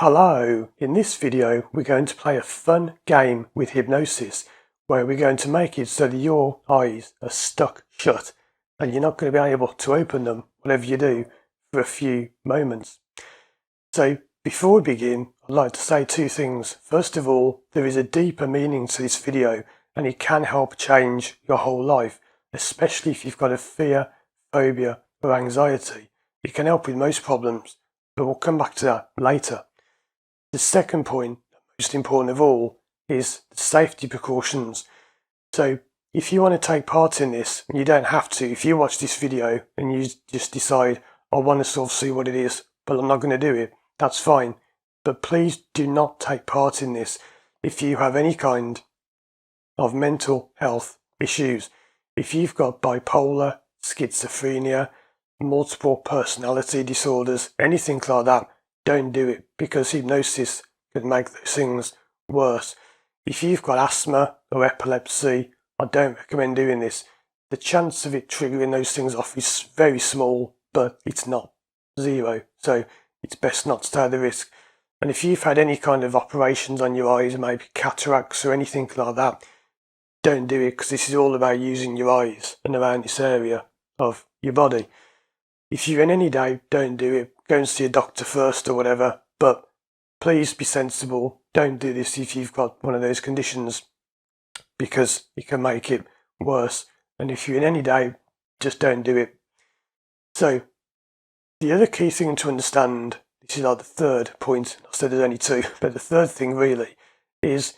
Hello, in this video we're going to play a fun game with hypnosis where we're going to make it so that your eyes are stuck shut and you're not going to be able to open them, whatever you do, for a few moments. So before we begin, I'd like to say two things. First of all, there is a deeper meaning to this video and it can help change your whole life, especially if you've got a fear, phobia or anxiety. It can help with most problems, but we'll come back to that later. The second point, most important of all, is the safety precautions. So if you want to take part in this, and you don't have to, if you watch this video and you just decide, I want to sort of see what it is, but I'm not going to do it, that's fine. But please do not take part in this if you have any kind of mental health issues. If you've got bipolar, schizophrenia, multiple personality disorders, anything like that, don't do it, because hypnosis could make those things worse. If you've got asthma or epilepsy, I don't recommend doing this. The chance of it triggering those things off is very small, but it's not zero, so it's best not to take the risk. And if you've had any kind of operations on your eyes, maybe cataracts or anything like that, don't do it, because this is all about using your eyes and around this area of your body. If you're in any doubt, don't do it. Go and see a doctor first or whatever, but please be sensible. Don't do this if you've got one of those conditions, because it can make it worse. And if you're in any doubt, just don't do it. So the other key thing to understand, this is like the third point, I said there's only two, but the third thing really is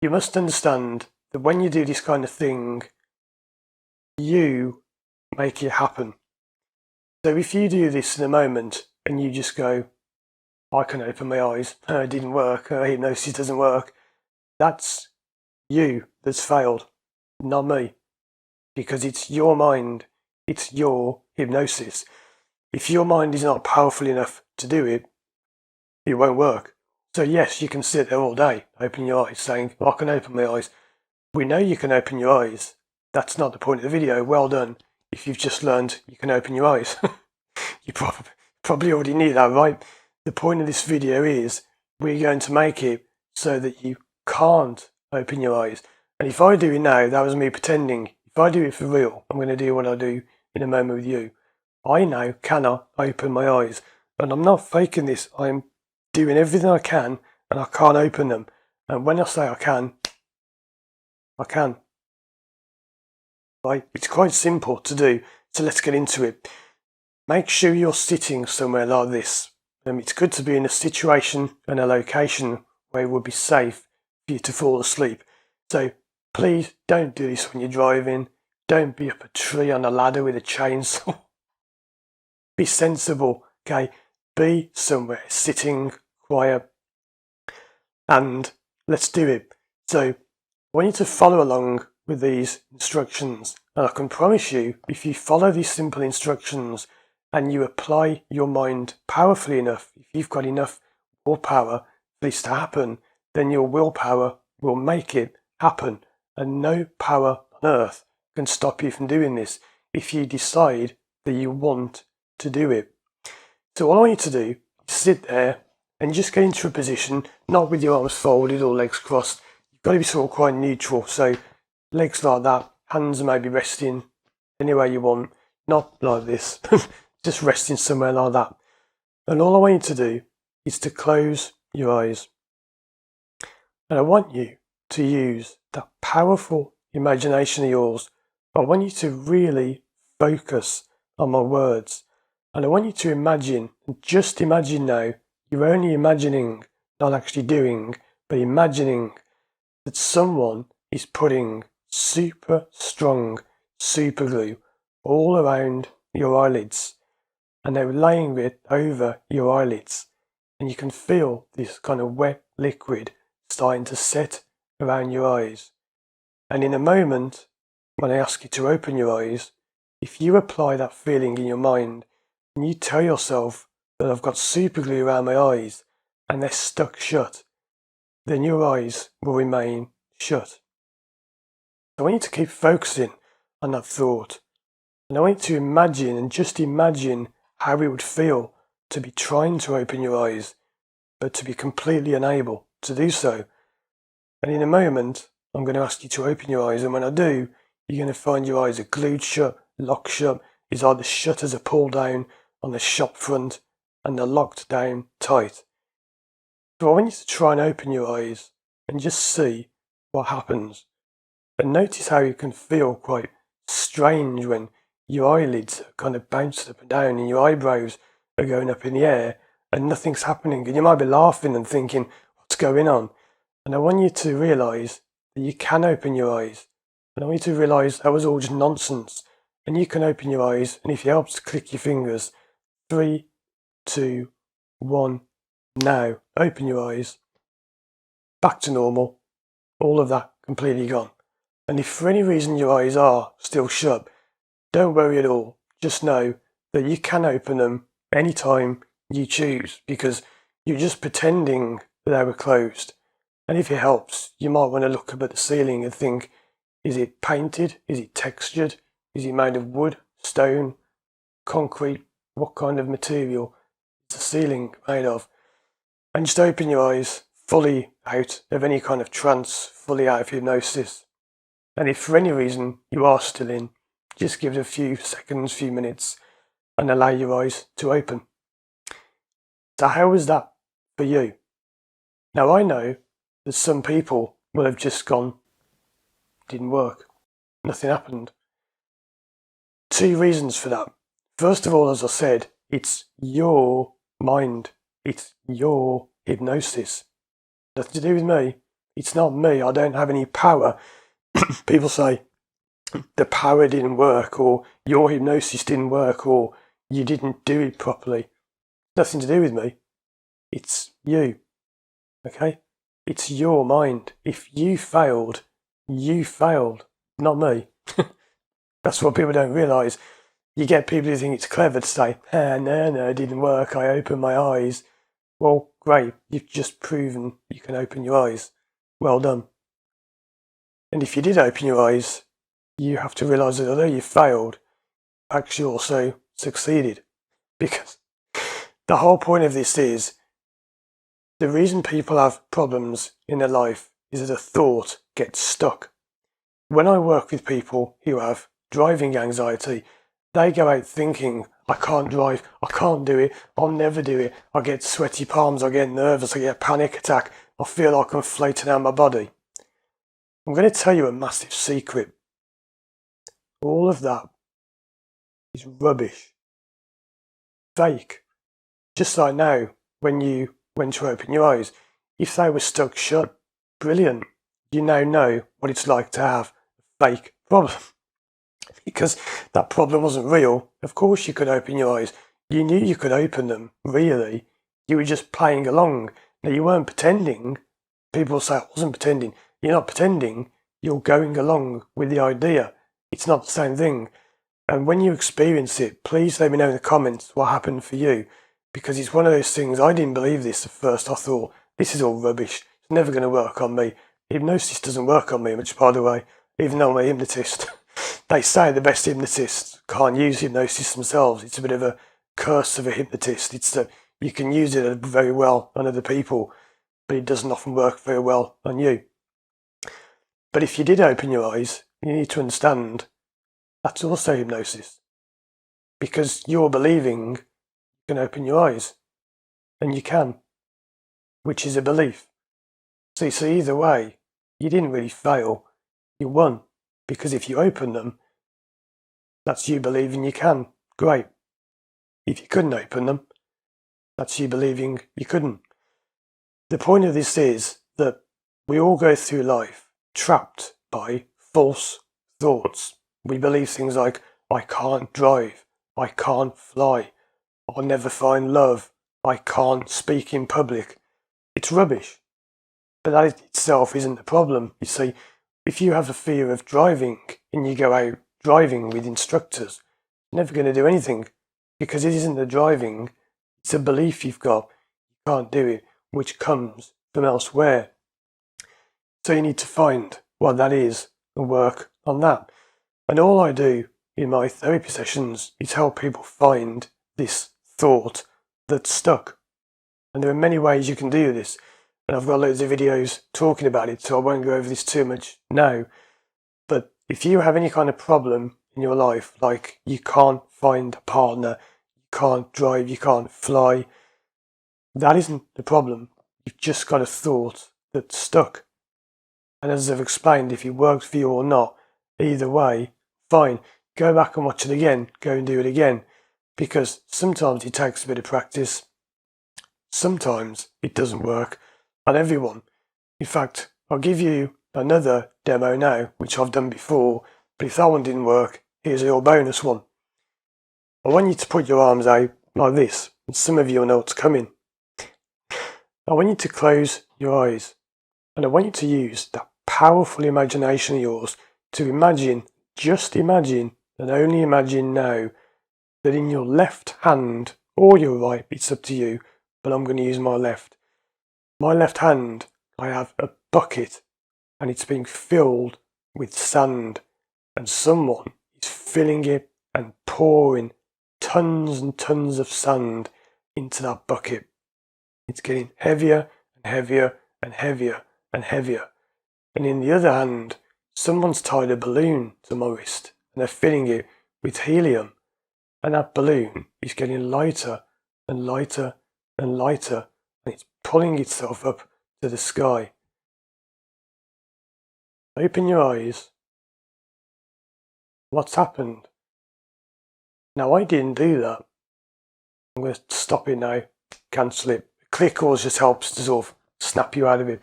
you must understand that when you do this kind of thing, you make it happen. So if you do this in a moment and you just go, I can open my eyes, it didn't work, hypnosis doesn't work, that's you that's failed, not me. Because it's your mind, it's your hypnosis. If your mind is not powerful enough to do it, it won't work. So yes, you can sit there all day, opening your eyes, saying, I can open my eyes. We know you can open your eyes. That's not the point of the video. Well done. If you've just learned you can open your eyes. You probably already knew that, right? The point of this video is we're going to make it so that you can't open your eyes. And if I do it now, that was me pretending. If I do it for real, I'm going to do what I do in a moment with you. I now cannot open my eyes. And I'm not faking this. I'm doing everything I can and I can't open them. And when I say I can. Right? It's quite simple to do. So let's get into it. Make sure you're sitting somewhere like this. It's good to be in a situation and a location where it would be safe for you to fall asleep. So please don't do this when you're driving. Don't be up a tree on a ladder with a chainsaw. Be sensible, okay? Be somewhere sitting quiet. And let's do it. So I want you to follow along with these instructions. And I can promise you, if you follow these simple instructions, and you apply your mind powerfully enough, if you've got enough willpower for this to happen, then your willpower will make it happen. And no power on earth can stop you from doing this if you decide that you want to do it. So all I want you to do is sit there and just get into a position, not with your arms folded or legs crossed. You've got to be sort of quite neutral. So legs like that, hands maybe resting anywhere you want, not like this. Just resting somewhere like that. And all I want you to do is to close your eyes. And I want you to use that powerful imagination of yours. I want you to really focus on my words. And I want you to imagine, and just imagine now, you're only imagining, not actually doing, but imagining that someone is putting super strong super glue all around your eyelids. And they're laying it over your eyelids. And you can feel this kind of wet liquid starting to set around your eyes. And in a moment, when I ask you to open your eyes, if you apply that feeling in your mind, and you tell yourself that I've got super glue around my eyes, and they're stuck shut, then your eyes will remain shut. I want you to keep focusing on that thought. And I want you to imagine, and just imagine, how it would feel to be trying to open your eyes. but to be completely unable to do so. And in a moment, I'm going to ask you to open your eyes, and when I do, you're going to find your eyes are glued shut, locked shut. It's either shutters are pulled down on the shop front and they're locked down tight. So I want you to try and open your eyes and just see what happens. And notice how you can feel quite strange when your eyelids are kind of bouncing up and down and your eyebrows are going up in the air and nothing's happening. And you might be laughing and thinking, what's going on? And I want you to realise that you can open your eyes. And I want you to realise that was all just nonsense. And you can open your eyes, and if it helps, click your fingers. 3, 2, 1, now. Open your eyes. Back to normal. All of that completely gone. And if for any reason your eyes are still shut, don't worry at all. Just know that you can open them anytime you choose, because you're just pretending that they were closed. And if it helps, you might want to look up at the ceiling and think, is it painted? Is it textured? Is it made of wood, stone, concrete? What kind of material is the ceiling made of? And just open your eyes, fully out of any kind of trance, fully out of hypnosis. And if for any reason you are still in, just give it a few seconds, few minutes, and allow your eyes to open. So how was that for you? Now I know that some people will have just gone, didn't work, nothing happened. 2 reasons for that. First of all, as I said, it's your mind. It's your hypnosis. Nothing to do with me. It's not me. I don't have any power. People say the power didn't work, or your hypnosis didn't work, or you didn't do it properly. Nothing to do with me. It's you. Okay? It's your mind. If you failed, not me. That's what people don't realise. You get people who think it's clever to say, no, it didn't work, I opened my eyes. Well, great, you've just proven you can open your eyes. Well done. And if you did open your eyes, you have to realise that although you failed, you actually also succeeded. Because the whole point of this is, the reason people have problems in their life is that a thought gets stuck. When I work with people who have driving anxiety, they go out thinking, I can't drive, I can't do it, I'll never do it, I get sweaty palms, I get nervous, I get a panic attack, I feel like I'm floating out of my body. I'm going to tell you a massive secret. All of that is rubbish. Fake. Just like now, when you went to open your eyes, if they were stuck shut, brilliant. You now know what it's like to have a fake problem. Because that problem wasn't real. Of course you could open your eyes. You knew you could open them, really. You were just playing along. Now, you weren't pretending. People say, I wasn't pretending. You're not pretending. You're going along with the idea. It's not the same thing. And when you experience it, please let me know in the comments what happened for you. Because it's one of those things, I didn't believe this at first. I thought, this is all rubbish. It's never going to work on me. Hypnosis doesn't work on me much, by the way, even though I'm a hypnotist. They say the best hypnotists can't use hypnosis themselves. It's a bit of a curse of a hypnotist. It's that you can use it very well on other people, but it doesn't often work very well on you. But if you did open your eyes, you need to understand that's also hypnosis. Because you're believing you can open your eyes. And you can. Which is a belief. So either way, you didn't really fail. You won. Because if you open them, that's you believing you can. Great. If you couldn't open them, that's you believing you couldn't. The point of this is that we all go through life trapped by false thoughts. We believe things like, I can't drive, I can't fly, I'll never find love, I can't speak in public. It's rubbish. But that itself isn't the problem. You see, if you have a fear of driving and you go out driving with instructors, you're never going to do anything, because it isn't the driving, it's a belief you've got. You can't do it, which comes from elsewhere. So you need to find what that is and work on that. And all I do in my therapy sessions is help people find this thought that's stuck. And there are many ways you can do this. And I've got loads of videos talking about it, so I won't go over this too much now. But if you have any kind of problem in your life, like you can't find a partner, you can't drive, you can't fly, that isn't the problem. You've just got a thought that's stuck. And as I've explained, if it works for you or not, either way, fine. Go back and watch it again. Go and do it again. Because sometimes it takes a bit of practice. Sometimes it doesn't work. Not everyone. In fact, I'll give you another demo now, which I've done before. But if that one didn't work, here's your bonus one. I want you to put your arms out like this. And some of you will know what's coming. I want you to close your eyes. And I want you to use that powerful imagination of yours to imagine, just imagine, and only imagine now, that in your left hand, or your right, it's up to you, but I'm going to use my left. My left hand, I have a bucket, and it's being filled with sand, and someone is filling it and pouring tons and tons of sand into that bucket. It's getting heavier and heavier and heavier and heavier. And in the other hand, someone's tied a balloon to my wrist and they're filling it with helium. And that balloon is getting lighter and lighter and lighter, and it's pulling itself up to the sky. Open your eyes. What's happened? Now, I didn't do that. I'm going to stop it now, cancel it. Click always just helps to sort of snap you out of it.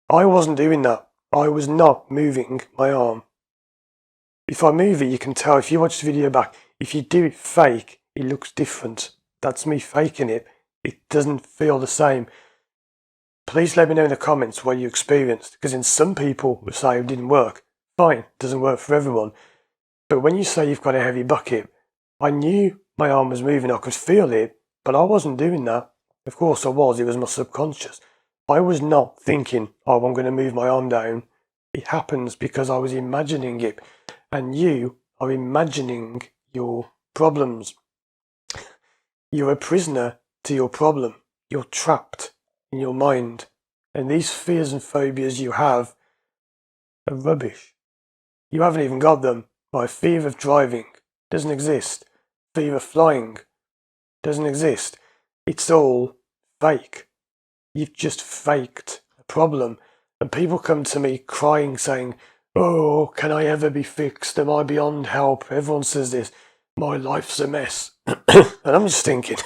I wasn't doing that. I was not moving my arm. If I move it, you can tell, if you watch the video back, if you do it fake, it looks different. That's me faking it. It doesn't feel the same. Please let me know in the comments what you experienced, because in some people will say it didn't work. Fine, it doesn't work for everyone. But when you say you've got a heavy bucket, I knew my arm was moving, I could feel it, but I wasn't doing that. Of course I was, it was my subconscious. I was not thinking, oh, I'm going to move my arm down. It happens because I was imagining it. And you are imagining your problems. You're a prisoner to your problem. You're trapped in your mind. And these fears and phobias you have are rubbish. You haven't even got them. My fear of driving doesn't exist. Fear of flying doesn't exist. It's all fake. You've just faked a problem. And people come to me crying, saying, oh, can I ever be fixed? Am I beyond help? Everyone says this. My life's a mess. And I'm just thinking,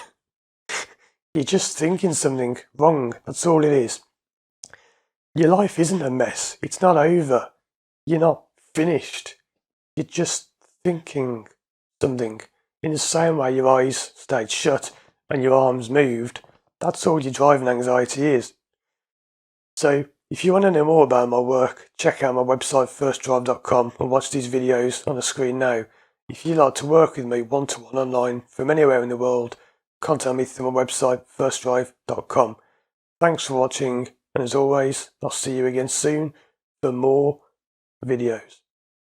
you're just thinking something wrong. That's all it is. Your life isn't a mess. It's not over. You're not finished. You're just thinking something. In the same way your eyes stayed shut and your arms moved, that's all your driving anxiety is. So, if you want to know more about my work, check out my website firstdrive.com and watch these videos on the screen now. If you'd like to work with me one-to-one online from anywhere in the world, contact me through my website firstdrive.com. Thanks for watching, and as always, I'll see you again soon for more videos.